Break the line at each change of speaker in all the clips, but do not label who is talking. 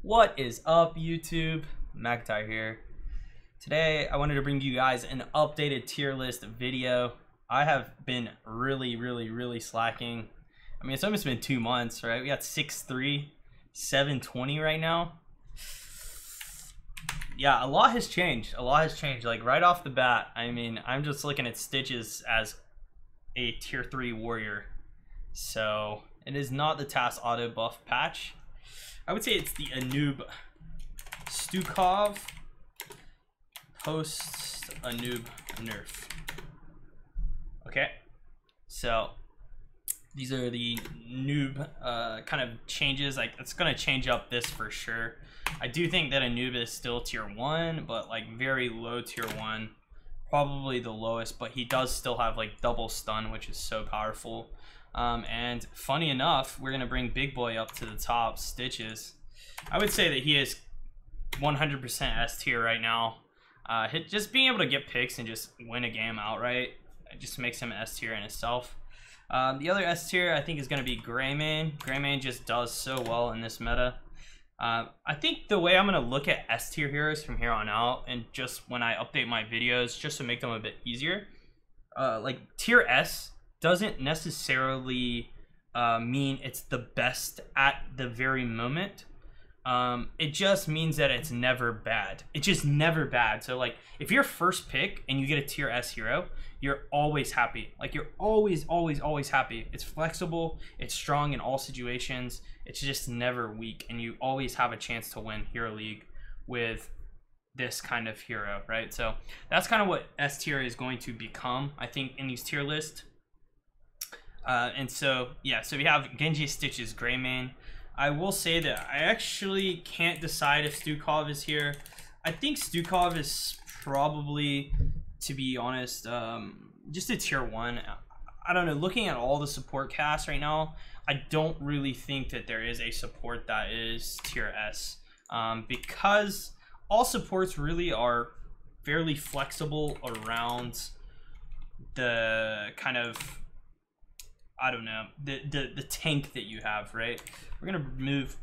What is up, YouTube? McIntyre here. Today I wanted to bring you guys an updated tier list video. I have been really slacking. I mean, it's almost been 2 months, right? We got 6'3", 720 right now. Yeah, a lot has changed. Like right off the bat, I mean, I'm just looking at Stitches as a tier 3 warrior. So it is not the task auto buff patch. I would say it's the Anub Stukov post Anub Nerf. Okay, so these are the noob kind of changes. Like, it's gonna change up this for sure. I do think that Anub is still tier 1, but like very low tier 1, probably the lowest, but he does still have like double stun, which is so powerful. And funny enough, we're gonna bring big boy up to the top, Stitches. I would say that he is 100% S tier right now. Just being able to get picks and just win a game outright, it just makes him S tier in itself. The other S tier I think is gonna be Greymane. Greymane just does so well in this meta. I think the way I'm gonna look at S tier heroes from here on out, and just when I update my videos, just to make them a bit easier, like tier S doesn't necessarily mean it's the best at the very moment. It just means that it's never bad. It's just never bad. So like, if you're first pick and you get a tier S hero, you're always happy. Like, you're always happy. It's flexible, it's strong in all situations, it's just never weak, and you always have a chance to win Hero League with this kind of hero, right? So that's kind of what S tier is going to become, I think, in these tier lists. And so yeah, so we have Genji, Stitches, Greymane. I will say that I actually can't decide if Stukov is here. I think Stukov is probably, to be honest, just a tier 1. I don't know, looking at all the support casts right now, I don't really think that there is a support that is tier S, because all supports really are fairly flexible around the kind of, I don't know, the tank that you have, right? We're gonna move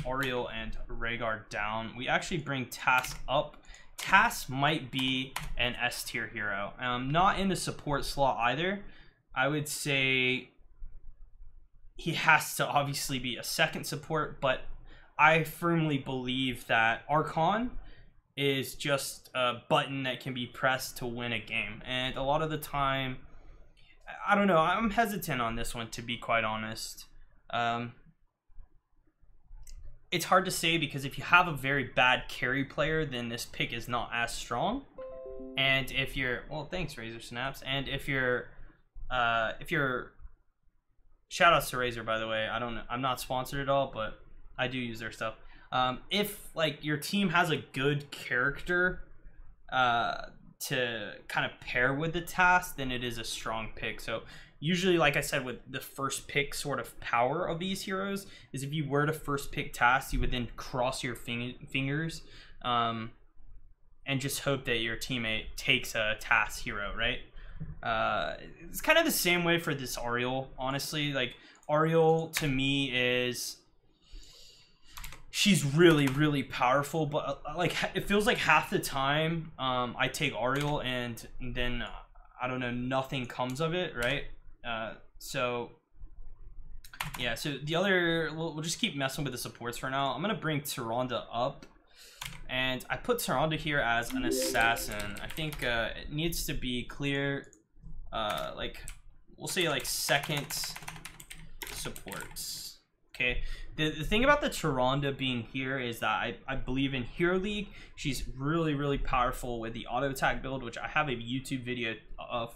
Oriel and Rhaegar down. We actually bring Task up. Task might be an S tier hero. Not in the support slot either. I would say he has to obviously be a second support, but I firmly believe that Archon is just a button that can be pressed to win a game. And a lot of the time, I don't know, I'm hesitant on this one, to be quite honest. It's hard to say, because if you have a very bad carry player, then this pick is not as strong. And if you're, well, thanks Razor Snaps. And if you're shout outs to Razor, by the way. I'm not sponsored at all, but I do use their stuff. If like your team has a good character to kind of pair with the task, then it is a strong pick. So usually, like I said, with the first pick sort of power of these heroes, is if you were to first pick task, you would then cross your fingers and just hope that your teammate takes a task hero, right? It's kind of the same way for this Oriel, honestly. Like, Oriel to me is, she's really powerful, but like, it feels like half the time I take Oriel and then I don't know, nothing comes of it, right? So yeah, so the other, we'll just keep messing with the supports for now. I'm gonna bring Tyrande up, and I put Tyrande here as an assassin. I think it needs to be clear, like, we'll say like second supports. Okay, the thing about the Tyrande being here is that I believe in Hero League, she's really powerful with the auto attack build, which I have a YouTube video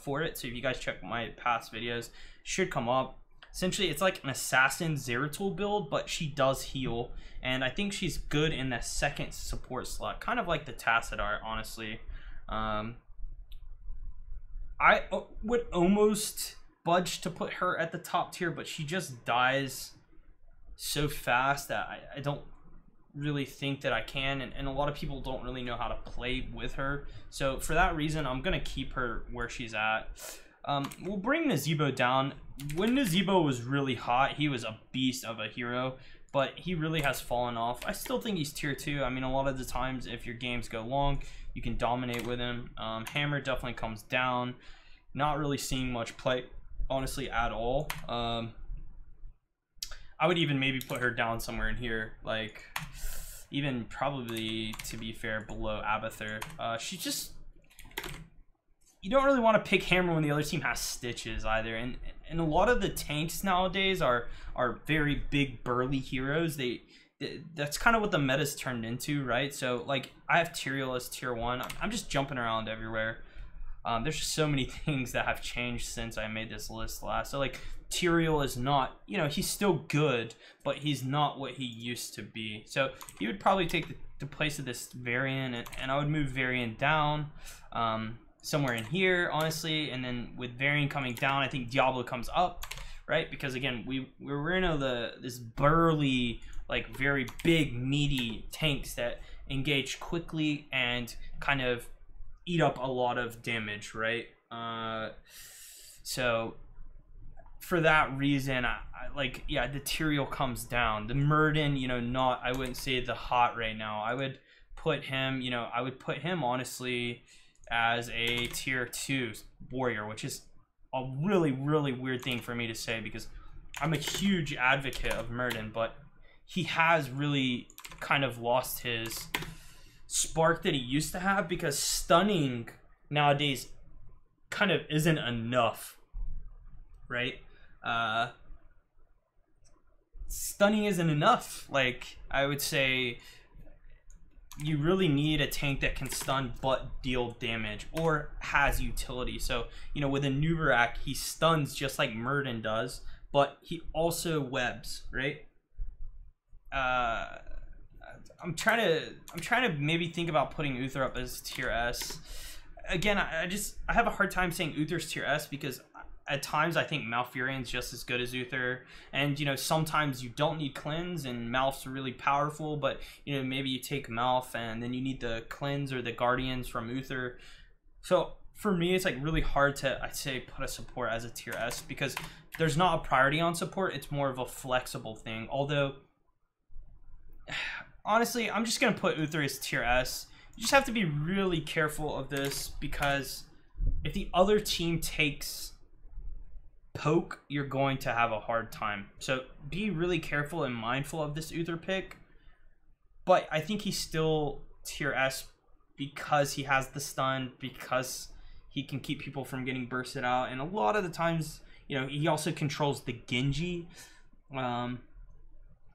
for it. So if you guys check my past videos, should come up. Essentially, it's like an assassin Zeratul build, but she does heal, and I think she's good in the second support slot, kind of like the Tassadar, honestly. I would almost budge to put her at the top tier, but she just dies so fast that I don't really think that I can, and a lot of people don't really know how to play with her. So for that reason, I'm gonna keep her where she's at. We'll bring Nazeebo down. When Nazeebo was really hot, he was a beast of a hero. but he really has fallen off. I still think he's tier 2. I mean, a lot of the times if your games go long, you can dominate with him. Hammer definitely comes down. Not really seeing much play, honestly, at all. I would even maybe put her down somewhere in here, like even probably, to be fair, below Abathur. She's just, you don't really want to pick Hammer when the other team has Stitches either, and a lot of the tanks nowadays are very big burly heroes. That's kind of what the meta's turned into, right? So like I have Tyrael as tier 1. I'm just jumping around everywhere. There's just so many things that have changed since I made this list last. So like Tyrael is not, you know, he's still good, but he's not what he used to be. So he would probably take the place of this Varian, and I would move Varian down somewhere in here, honestly. And then with Varian coming down, I think Diablo comes up, right? Because again, we're in this burly, like very big, meaty tanks that engage quickly and kind of eat up a lot of damage, right? So for that reason, I like, yeah, the Tyrael comes down. The Muradin, you know, not, I wouldn't say the hot right now. I would put him, you know, I would put him honestly as a tier 2 warrior, which is a really, really weird thing for me to say because I'm a huge advocate of Muradin, but he has really kind of lost his spark that he used to have because stunning nowadays kind of isn't enough, right? Stunning isn't enough. Like, I would say you really need a tank that can stun but deal damage or has utility. So, you know, with a Nubarak, he stuns just like Muradin does, but he also webs, right? I'm trying to maybe think about putting Uther up as tier S. Again, I have a hard time saying Uther's tier S because at times I think Malfurion's just as good as Uther, and you know, sometimes you don't need cleanse and Malf's really powerful, but you know, maybe you take Malf and then you need the cleanse or the guardians from Uther. So for me, it's like really hard to, I'd say, put a support as a tier S because there's not a priority on support. It's more of a flexible thing. Although honestly, I'm just gonna put Uther as tier S. You just have to be really careful of this because if the other team takes poke, you're going to have a hard time. So be really careful and mindful of this Uther pick. But I think he's still tier S because he has the stun, because he can keep people from getting bursted out, and a lot of the times, you know, he also controls the Genji.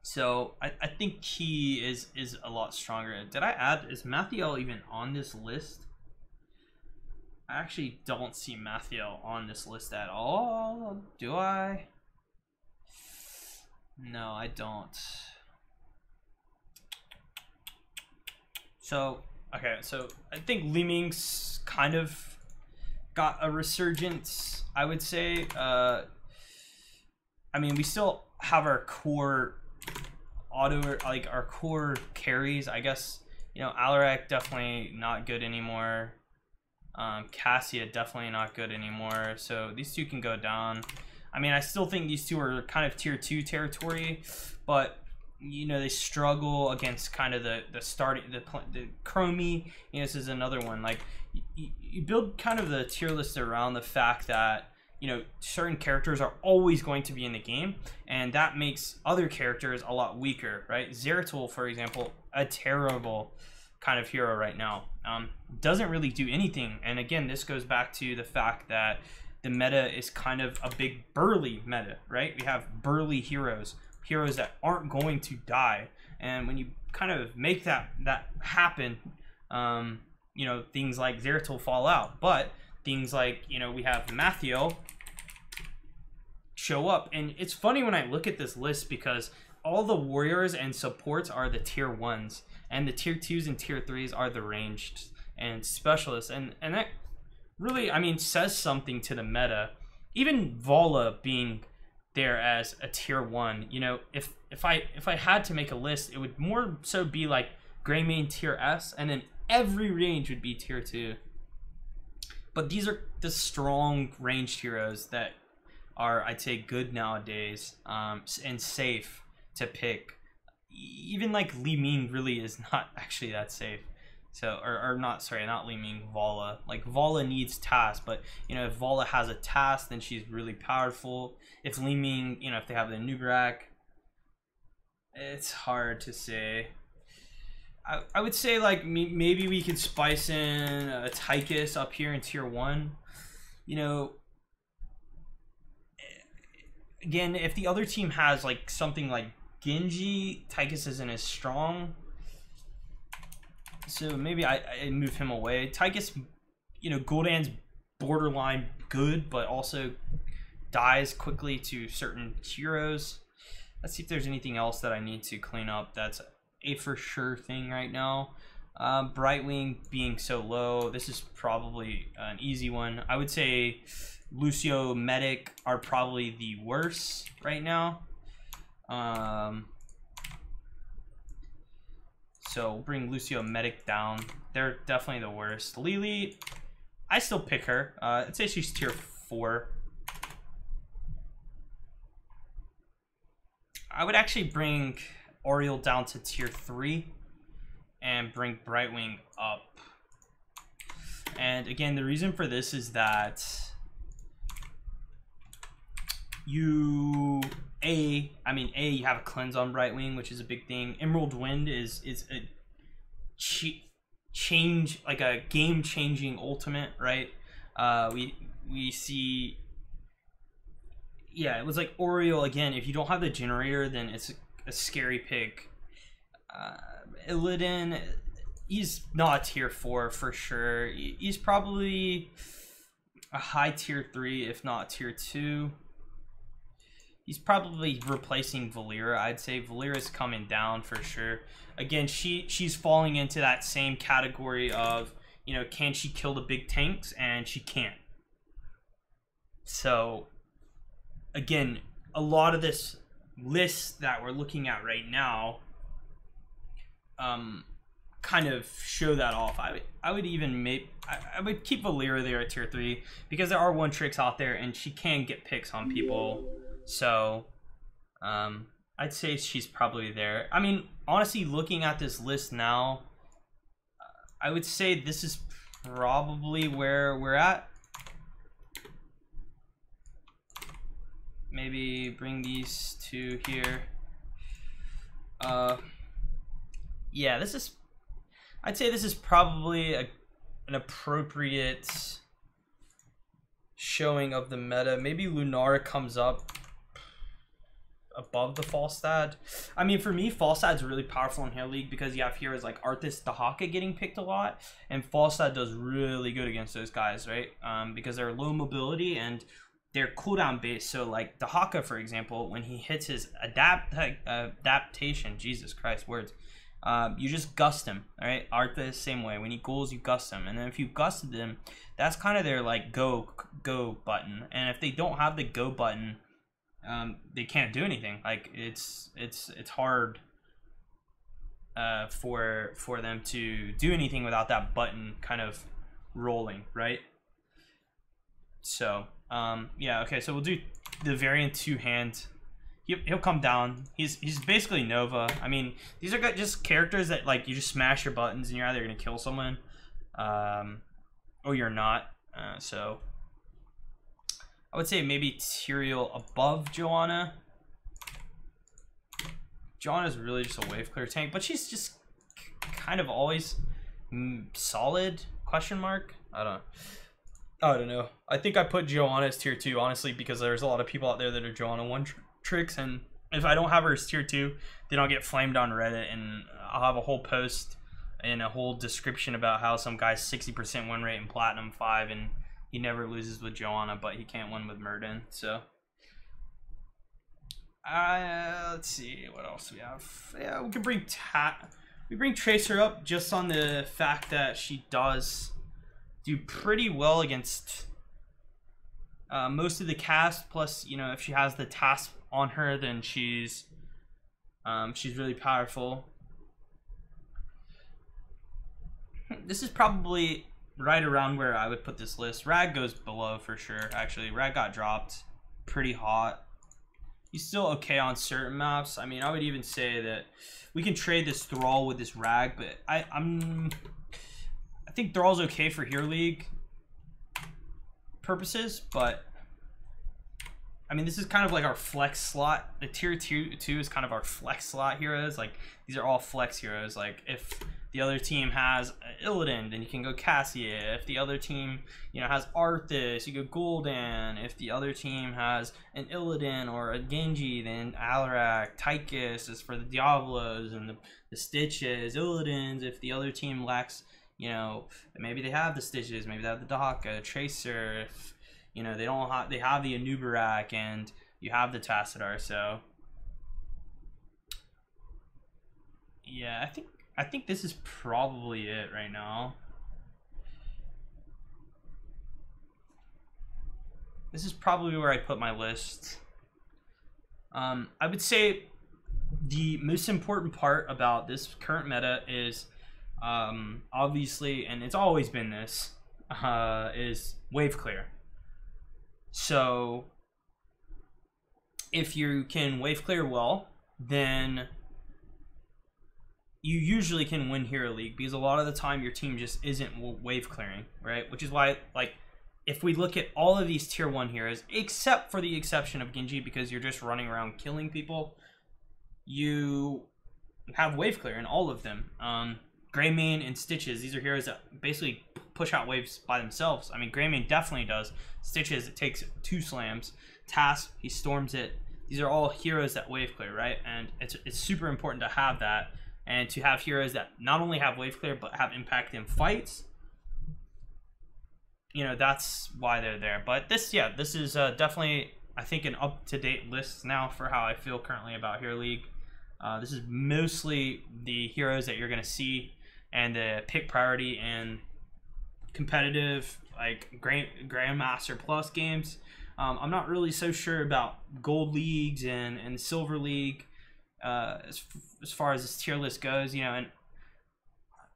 So I think he is a lot stronger. Did I add, is Mathiel even on this list? I actually don't see Mathiel on this list at all. Do I? No, I don't. So, okay, so I think Li Ming's kind of got a resurgence, I would say. I mean, we still have our core like our core carries, I guess. You know, Alarak definitely not good anymore. Cassia definitely not good anymore. So these two can go down. I mean, I still think these two are kind of tier 2 territory, but you know, they struggle against kind of the Chromie. You know, this is another one. Like, you build kind of the tier list around the fact that, you know, certain characters are always going to be in the game, and that makes other characters a lot weaker, right? Zeratul, for example, a terrible kind of hero right now. Doesn't really do anything. And again, this goes back to the fact that the meta is kind of a big burly meta, right? We have burly heroes that aren't going to die. And when you kind of make that happen, you know, things like Zeratul fall out. But things like, you know, we have Mathiel show up. And it's funny when I look at this list because all the warriors and supports are the tier 1s. And the tier 2s and tier 3s are the ranged and specialists. And that really, I mean, says something to the meta. Even Vala being there as a tier 1, you know, if I had to make a list, it would more so be like Greymane tier S, and then every range would be tier 2. But these are the strong ranged heroes that are, I'd say, good nowadays, and safe to pick. even like Li Ming really is not actually that safe. So, or not, sorry, not Li Ming, Vala. Like, Vala needs task, but, you know, if Vala has a task, then she's really powerful. If Li Ming, you know, if they have the Nubrak, it's hard to say. I would say, like, maybe we could spice in a Tychus up here in tier 1. You know, again, if the other team has, like, something like Genji, Tychus isn't as strong. So maybe I move him away. Tychus, you know, Gul'dan's borderline good, but also dies quickly to certain heroes. Let's see if there's anything else that I need to clean up. That's a for sure thing right now. Brightwing being so low, this is probably an easy one. I would say Lucio, Medic are probably the worst right now. So we'll bring Lucio, Medic down. They're definitely the worst. Lily, I still pick her. I'd say she's tier 4. I would actually bring Oriole down to tier 3 and bring Brightwing up. And again, the reason for this is that you have a cleanse on Brightwing, which is a big thing. Emerald Wind is a change, like a game-changing ultimate, right? We see, yeah, it was like Oriole again. If you don't have the generator, then it's a scary pick. Illidan, he's not tier 4 for sure. He's probably a high tier 3, if not tier 2. He's probably replacing Valera. I'd say Valera's coming down for sure. Again, she's falling into that same category of, you know, can she kill the big tanks? And she can't. So, again, a lot of this list that we're looking at right now kind of show that off. I would even I would keep Valera there at tier 3 because there are one tricks out there and she can get picks on people. So, I'd say she's probably there. I mean, honestly, looking at this list now, I would say this is probably where we're at. Maybe bring these two here. Yeah, I'd say this is probably an appropriate showing of the meta. Maybe Lunara comes up above the Falstad. I mean, for me, Falstad's really powerful in Hail League because you have heroes like Arthas, Dahaka getting picked a lot, and Falstad does really good against those guys, right? Because they're low mobility and they're cooldown based. So like Dahaka, for example, when he hits his adaptation, Jesus Christ, words, you just gust him, all right? Arthas, same way. When he ghouls, you gust him, and then if you gusted them, that's kind of their like go button. And if they don't have the go button, they can't do anything. Like it's hard for them to do anything without that button kind of rolling, right? So yeah, okay, so we'll do the variant 2-hand. He'll come down. He's basically Nova. I mean, these are just characters that like you just smash your buttons and you're either gonna kill someone or you're not. So I would say maybe Tyrael above Joanna. Joanna's really just a wave clear tank, but she's just kind of always solid, question mark. I don't know. I think I put Joanna as tier 2, honestly, because there's a lot of people out there that are Joanna 1 tricks, and if I don't have her as tier 2, then I'll get flamed on Reddit, and I'll have a whole post and a whole description about how some guy's 60% win rate in Platinum 5, and he never loses with Joanna, but he can't win with Muradin. So, let's see what else we have. Yeah, we can bring Tracer up just on the fact that she does do pretty well against most of the cast. Plus, you know, if she has the task on her, then she's really powerful. This is probably right around where I would put this list. Rag goes below for sure. Actually, Rag got dropped pretty hot. He's still okay on certain maps. I mean, I would even say that we can trade this Thrall with this Rag, but I think Thrall's okay for Hero League purposes, but I mean, this is kind of like our flex slot. The tier 2 is kind of our flex slot heroes. Like, these are all flex heroes. Like, if the other team has Illidan, then you can go Cassia. If the other team, you know, has Arthas, you go Gul'dan. If the other team has an Illidan or a Genji, then Alarak. Tychus is for the Diablos and the Stitches. Illidan's if the other team lacks, you know, maybe they have the Stitches, maybe they have the Dahaka, Tracer. If, you know, they don't have, they have the Anubarak and you have the Tassadar. So yeah, I think this is probably it right now. This is probably where I put my list. I would say the most important part about this current meta is obviously, and it's always been this, is wave clear. So if you can wave clear well, then you usually can win Hero League, because a lot of the time your team just isn't wave clearing, right? Which is why, like, if we look at all of these tier 1 heroes, except for the exception of Genji, because you're just running around killing people, you have wave clear in all of them. Greymane and Stitches, these are heroes that basically push out waves by themselves. I mean, Greymane definitely does. Stitches, it takes 2 slams. Task, he storms it. These are all heroes that wave clear, right? And it's super important to have that, and to have heroes that not only have wave clear but have impact in fights. You know, that's why they're there. But this, yeah, this is definitely, I think, an up-to-date list now for how I feel currently about Hero League. This is mostly the heroes that you're going to see, and the pick priority and competitive, like Grandmaster Plus games. I'm not really so sure about Gold Leagues and Silver League as far as this tier list goes, you know, and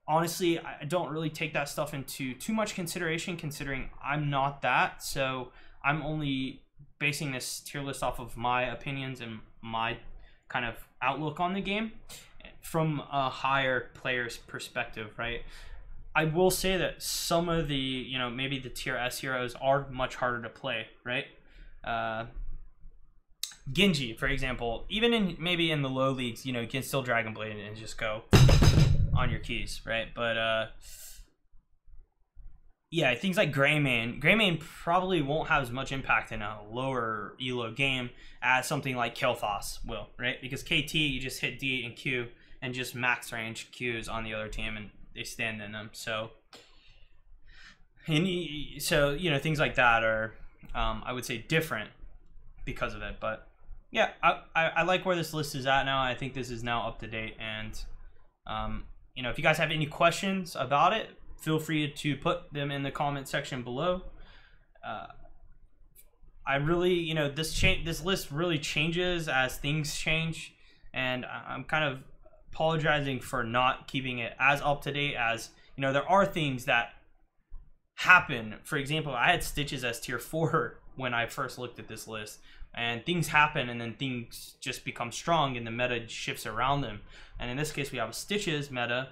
honestly, I don't really take that stuff into too much consideration, considering I'm not that. So I'm only basing this tier list off of my opinions and my kind of outlook on the game from a higher player's perspective, right? I will say that some of the, you know, maybe the tier S heroes are much harder to play, right? Genji, for example, even in maybe in the low leagues, you know, you can still Dragon Blade and just go on your keys, right? But yeah, things like Greymane probably won't have as much impact in a lower elo game as something like Kael'thas will, right? Because KT, you just hit D and Q and just max range Qs on the other team and they stand in them. So, so you know, things like that are, I would say, different because of it. But yeah, I like where this list is at now. I think this is now up to date, and you know, if you guys have any questions about it, feel free to put them in the comment section below. I really, you know, this list really changes as things change, and I'm kind of apologizing for not keeping it as up to date as, you know, there are things that happen. For example, I had Stitches as tier 4 when I first looked at this list, and things happen and then things just become strong and the meta shifts around them. And in this case, we have a Stitches meta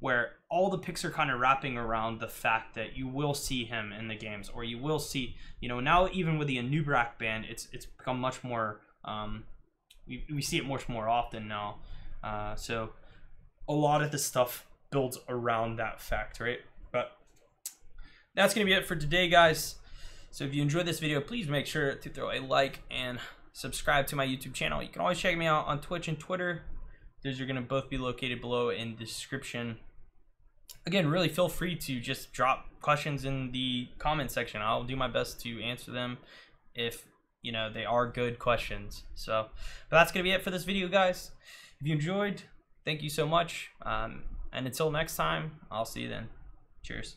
where all the picks are kind of wrapping around the fact that you will see him in the games, or you will see, you know, now even with the Anubarak ban, it's become much more, we see it much more often now. So a lot of the stuff builds around that fact, right? But that's going to be it for today, guys. So if you enjoyed this video, please make sure to throw a like and subscribe to my YouTube channel. You can always check me out on Twitch and Twitter. Those are going to both be located below in the description. Again, really feel free to just drop questions in the comment section. I'll do my best to answer them if, you know, they are good questions. So, but that's going to be it for this video, guys. If you enjoyed, thank you so much. And until next time, I'll see you then. Cheers.